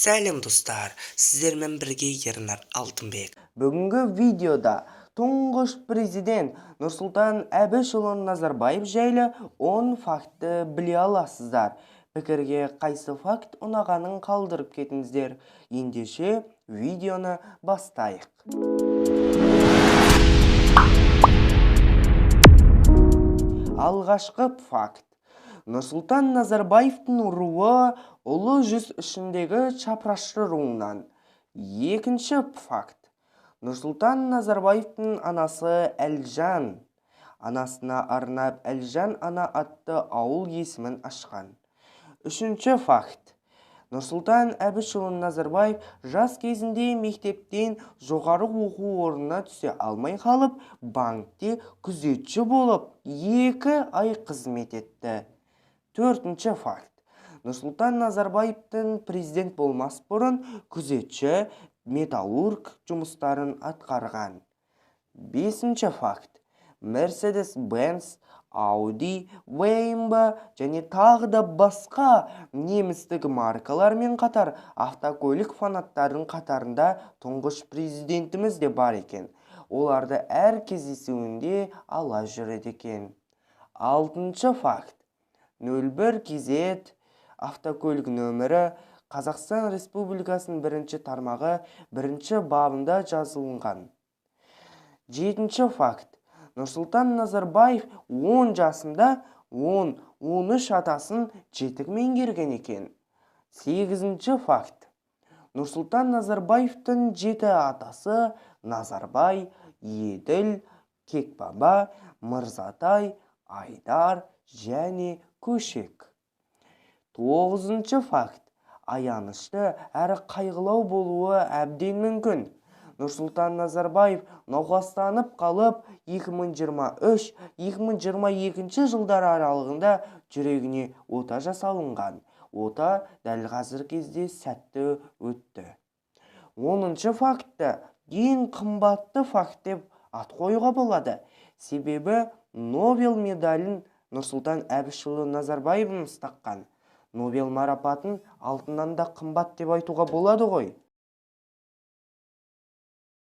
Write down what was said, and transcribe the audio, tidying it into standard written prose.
Сәлем достар, сіздермен бірге Ернар Алтынбек. Бүгінгі видеода тұңғыш президент Нұрсұлтан Әбішұлы Назарбаев жайлы 10 факті біле аласыздар. Пікірге қайсы факт ұнағанын қалдырып кетіңіздер. Ендеше видеоны бастайық. Алғашқы факт. Нұрсұлтан Назарбаевтың руы ұлы жүз ішіндегі чапрашы руынан. Екінші факт. Нұрсұлтан Назарбаевтың анасы Әлжан. Анасына арнап Әлжан ана атты ауыл есімін ашқан. Үшінші факт. Нұрсұлтан Әбішұлы Назарбаев жас кезінде мектептен жоғары оқу орнына түсе алмай қалып, банкте күзетші болып 2 ай қызмет етті. Төртінші факт. Нұрсұлтан Назарбаевтың президент болмас бұрын күзетші, металлург жұмыстарын атқарған. Бесінші факт. Mercedes-Benz, Audi, BMW және тағы да басқа немістік маркалармен қатар автокөлік фанаттардың қатарында тұңғыш президентіміз де бар екен. Оларды әр кездесуінде ала жүреді екен. Алтыншы факт. 01 KZ автокөлік нөмірі Қазақстан Республикасының 1 тармағы 1 бабында жазылған. Жетінші факт. Нұрсұлтан Назарбаев 10 жасында 13 атасын жетік меңгерген екен. Сегізінші факт. Нұрсұлтан Назарбаевтың 7 атасы Назарбай, Еділ, Кекбаба, Мырзатай, Айдар және Көшек. Тоғызыншы факт. Аянышты әрі қайғылау болуы әбден мүмкін. Нұрсұлтан Назарбаев науқастанып қалып 2023-2022 жылдар аралығында жүрегіне ота жасалынған. Ота дәл қазір кезде сәтті өтті. 10-шы факті ең қымбатты факт деп ат қоюға болады. Себебі Нобель медалін Нұрсұлтан Әбішұлы Назарбаевымыз таққан. Нобель марапатын алтыннан да қымбат деп айтуға болады ғой.